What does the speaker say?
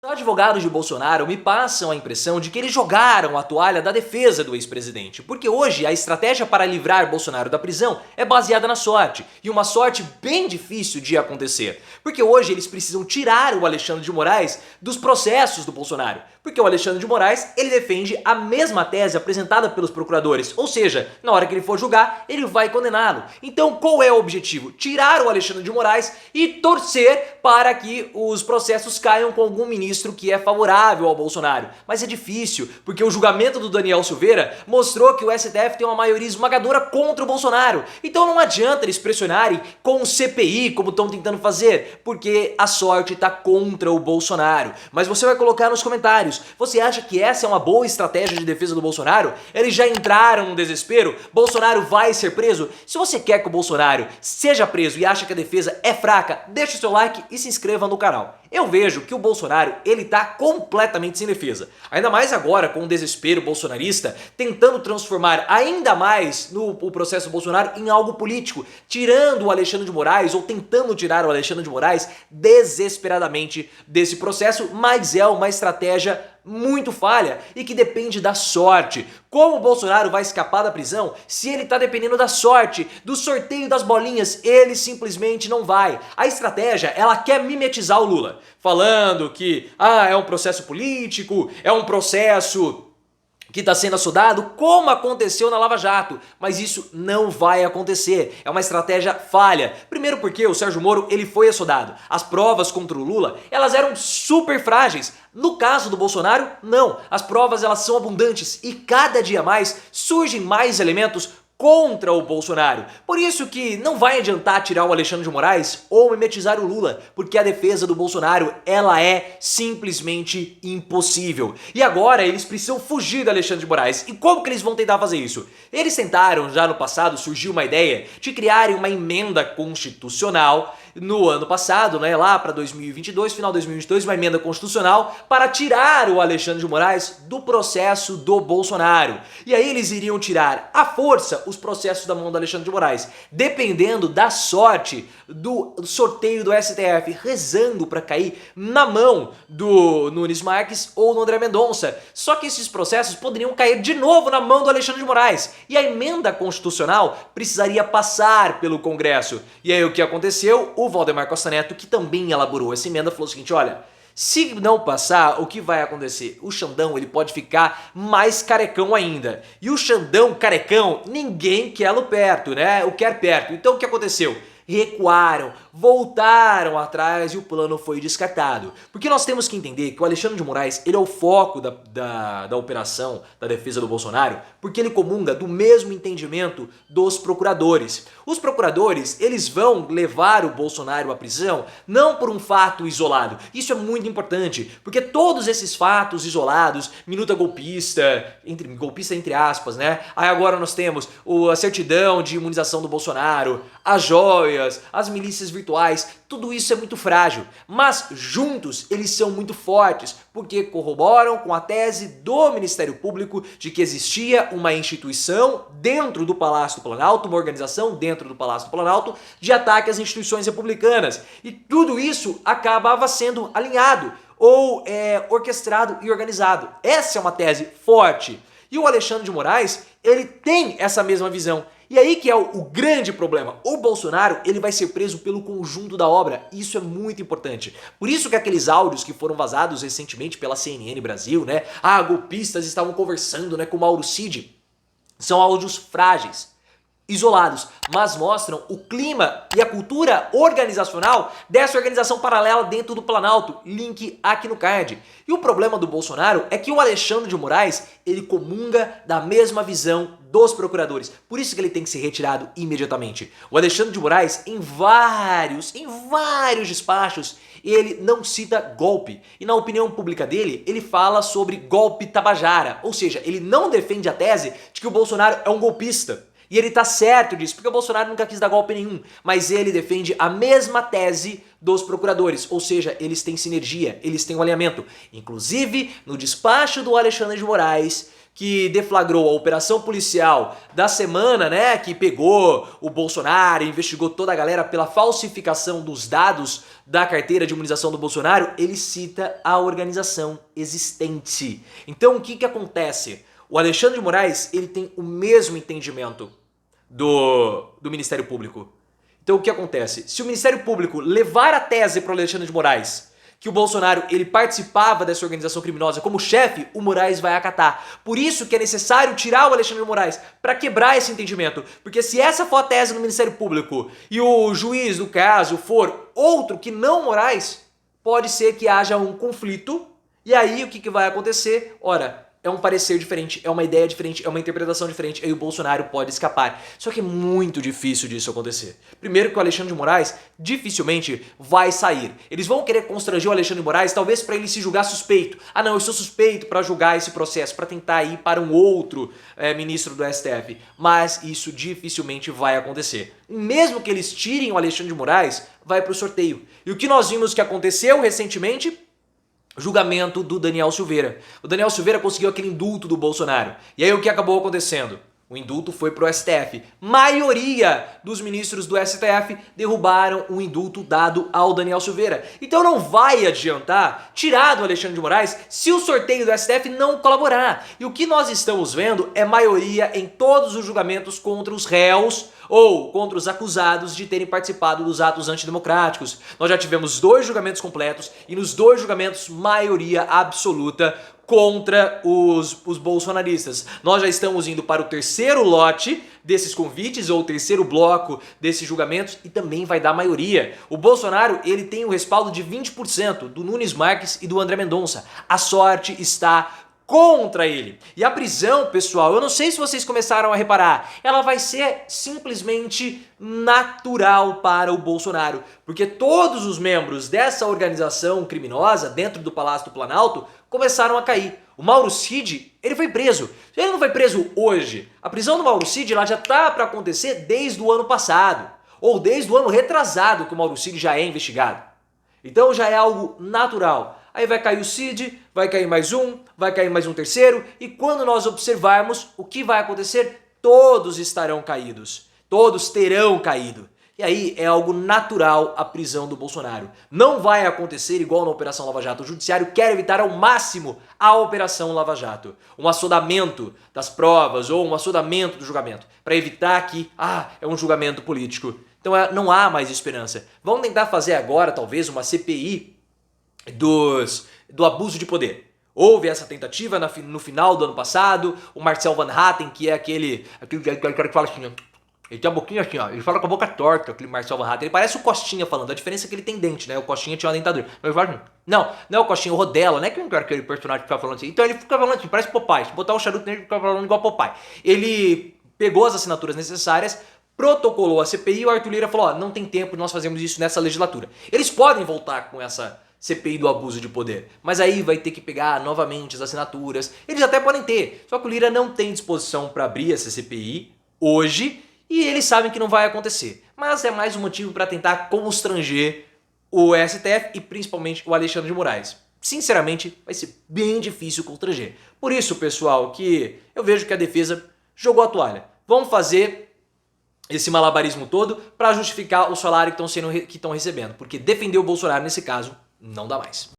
Os advogados de Bolsonaro me passam a impressão de que eles jogaram a toalha da defesa do ex-presidente, porque hoje a estratégia para livrar Bolsonaro da prisão é baseada na sorte, e uma sorte bem difícil de acontecer, porque hoje eles precisam tirar o Alexandre de Moraes dos processos do Bolsonaro, porque o Alexandre de Moraes ele defende a mesma tese apresentada pelos procuradores, ou seja, na hora que ele for julgar, ele vai condená-lo. Então qual é o objetivo? Tirar o Alexandre de Moraes e torcer para que os processos caiam com algum ministro que é favorável ao Bolsonaro. Mas é difícil, porque o julgamento do Daniel Silveira mostrou que o STF tem uma maioria esmagadora contra o Bolsonaro. Então não adianta eles pressionarem com o CPI, como estão tentando fazer, porque a sorte está contra o Bolsonaro. Mas você vai colocar nos comentários, você acha que essa é uma boa estratégia de defesa do Bolsonaro? Eles já entraram no desespero? Bolsonaro vai ser preso? Se você quer que o Bolsonaro seja preso e acha que a defesa é fraca, deixa o seu like e se inscreva no canal. Eu vejo que o Bolsonaro, ele tá completamente sem defesa. Ainda mais agora com o desespero bolsonarista, tentando transformar ainda mais o processo Bolsonaro em algo político, tirando o Alexandre de Moraes ou tentando tirar o Alexandre de Moraes desesperadamente desse processo, mas é uma estratégia muito falha e que depende da sorte. Como o Bolsonaro vai escapar da prisão se ele tá dependendo da sorte, do sorteio das bolinhas? Ele simplesmente não vai. A estratégia, ela quer mimetizar o Lula, falando que é um processo político, é um processo que está sendo assodado, como aconteceu na Lava Jato, mas isso não vai acontecer, é uma estratégia falha. Primeiro porque o Sérgio Moro ele foi assodado, as provas contra o Lula elas eram super frágeis. No caso do Bolsonaro, não, as provas elas são abundantes e cada dia mais surgem mais elementos contra o Bolsonaro. Por isso que não vai adiantar tirar o Alexandre de Moraes ou mimetizar o Lula, porque a defesa do Bolsonaro, ela é simplesmente impossível. E agora eles precisam fugir do Alexandre de Moraes. E como que eles vão tentar fazer isso? Eles tentaram, já no passado, surgiu uma ideia de criarem uma emenda constitucional no ano passado, né, lá para 2022, final de 2022, uma emenda constitucional para tirar o Alexandre de Moraes do processo do Bolsonaro. E aí eles iriam tirar à força os processos da mão do Alexandre de Moraes, dependendo da sorte do sorteio do STF, rezando para cair na mão do Nunes Marques ou do André Mendonça. Só que esses processos poderiam cair de novo na mão do Alexandre de Moraes. E a emenda constitucional precisaria passar pelo Congresso. E aí o que aconteceu? O Valdemar Costa Neto, que também elaborou essa emenda, falou o seguinte, olha, se não passar, o que vai acontecer? O Xandão ele pode ficar mais carecão ainda. E o Xandão carecão, ninguém quer-lo perto, né? O quer perto. Então o que aconteceu? Recuaram, voltaram atrás e o plano foi descartado. Porque nós temos que entender que o Alexandre de Moraes ele é o foco da operação da defesa do Bolsonaro, porque ele comunga do mesmo entendimento dos procuradores. Os procuradores eles vão levar o Bolsonaro à prisão não por um fato isolado. Isso é muito importante, porque todos esses fatos isolados, minuta golpista entre aspas, né? Aí agora nós temos a certidão de imunização do Bolsonaro, as joias, as milícias virtuais, tudo isso é muito frágil, mas juntos eles são muito fortes, porque corroboram com a tese do Ministério Público de que existia uma instituição dentro do Palácio do Planalto, uma organização dentro do Palácio do Planalto de ataque às instituições republicanas. E tudo isso acabava sendo alinhado ou orquestrado e organizado. Essa é uma tese forte. E o Alexandre de Moraes, ele tem essa mesma visão. E aí que é o grande problema. O Bolsonaro ele vai ser preso pelo conjunto da obra. Isso é muito importante. Por isso que aqueles áudios que foram vazados recentemente pela CNN Brasil, né? Golpistas estavam conversando, né, com o Mauro Cid. São áudios frágeis, isolados, mas mostram o clima e a cultura organizacional dessa organização paralela dentro do Planalto, link aqui no card. E o problema do Bolsonaro é que o Alexandre de Moraes, ele comunga da mesma visão dos procuradores, por isso que ele tem que ser retirado imediatamente. O Alexandre de Moraes, em vários despachos, ele não cita golpe, e na opinião pública dele, ele fala sobre golpe tabajara, ou seja, ele não defende a tese de que o Bolsonaro é um golpista. E ele tá certo disso, porque o Bolsonaro nunca quis dar golpe nenhum, mas ele defende a mesma tese dos procuradores, ou seja, eles têm sinergia, eles têm um alinhamento. Inclusive, no despacho do Alexandre de Moraes, que deflagrou a operação policial da semana, né, que pegou o Bolsonaro e investigou toda a galera pela falsificação dos dados da carteira de imunização do Bolsonaro, ele cita a organização existente. Então, o que que acontece? O Alexandre de Moraes, ele tem o mesmo entendimento do Ministério Público. Então o que acontece? Se o Ministério Público levar a tese para o Alexandre de Moraes que o Bolsonaro ele participava dessa organização criminosa como chefe, o Moraes vai acatar. Por isso que é necessário tirar o Alexandre de Moraes para quebrar esse entendimento. Porque se essa for a tese no Ministério Público e o juiz do caso for outro que não Moraes, pode ser que haja um conflito. E aí o que vai acontecer? Ora, é um parecer diferente, é uma ideia diferente, é uma interpretação diferente, aí o Bolsonaro pode escapar. Só que é muito difícil disso acontecer. Primeiro que o Alexandre de Moraes dificilmente vai sair. Eles vão querer constranger o Alexandre de Moraes, talvez para ele se julgar suspeito. Ah não, eu sou suspeito para julgar esse processo, para tentar ir para um outro ministro do STF. Mas isso dificilmente vai acontecer. Mesmo que eles tirem o Alexandre de Moraes, vai para o sorteio. E o que nós vimos que aconteceu recentemente? Julgamento do Daniel Silveira. O Daniel Silveira conseguiu aquele indulto do Bolsonaro. E aí o que acabou acontecendo? O indulto foi pro STF. Maioria dos ministros do STF derrubaram o indulto dado ao Daniel Silveira. Então não vai adiantar tirar do Alexandre de Moraes se o sorteio do STF não colaborar. E o que nós estamos vendo é maioria em todos os julgamentos contra os réus ou contra os acusados de terem participado dos atos antidemocráticos. Nós já tivemos 2 julgamentos completos e nos 2 julgamentos maioria absoluta contra os bolsonaristas. Nós já estamos indo para o 3º lote desses convites ou o 3º bloco desses julgamentos e também vai dar maioria. O Bolsonaro ele tem o respaldo de 20% do Nunes Marques e do André Mendonça. A sorte está contra ele. E a prisão, pessoal, eu não sei se vocês começaram a reparar, ela vai ser simplesmente natural para o Bolsonaro, porque todos os membros dessa organização criminosa dentro do Palácio do Planalto começaram a cair. O Mauro Cid, ele foi preso. Ele não foi preso hoje. A prisão do Mauro Cid ela já está para acontecer desde o ano passado, ou desde o ano retrasado que o Mauro Cid já é investigado. Então já é algo natural. Aí vai cair o Cid, vai cair mais um, vai cair mais um terceiro, e quando nós observarmos o que vai acontecer, todos estarão caídos, todos terão caído. E aí é algo natural a prisão do Bolsonaro. Não vai acontecer igual na Operação Lava Jato. O Judiciário quer evitar ao máximo a Operação Lava Jato. Um assodamento das provas ou um assodamento do julgamento, para evitar que, é um julgamento político. Então não há mais esperança. Vamos tentar fazer agora, talvez, uma CPI do abuso de poder. Houve essa tentativa no final do ano passado, o Marcel Van Hatten, que é aquele cara que fala assim, ele tem a boquinha assim, ó, ele fala com a boca torta, aquele Marcel Van Hatten, ele parece o Costinha falando, a diferença é que ele tem dente, né, o Costinha tinha uma dentadura, mas ele fala, não é o Costinha, o Rodela, né, que não é aquele personagem que fica falando assim, então ele fica falando assim, parece Popeye, se botar o charuto nele, ele fica falando igual Popeye. Ele pegou as assinaturas necessárias, protocolou a CPI e o Arthur Lira falou, não tem tempo de nós fazermos isso nessa legislatura. Eles podem voltar com essa CPI do abuso de poder, mas aí vai ter que pegar novamente as assinaturas, eles até podem ter, só que o Lira não tem disposição para abrir essa CPI hoje e eles sabem que não vai acontecer, mas é mais um motivo para tentar constranger o STF e principalmente o Alexandre de Moraes. Sinceramente, vai ser bem difícil constranger. Por isso, pessoal, que eu vejo que a defesa jogou a toalha. Vamos fazer esse malabarismo todo para justificar o salário que estão recebendo, porque defender o Bolsonaro nesse caso não dá mais.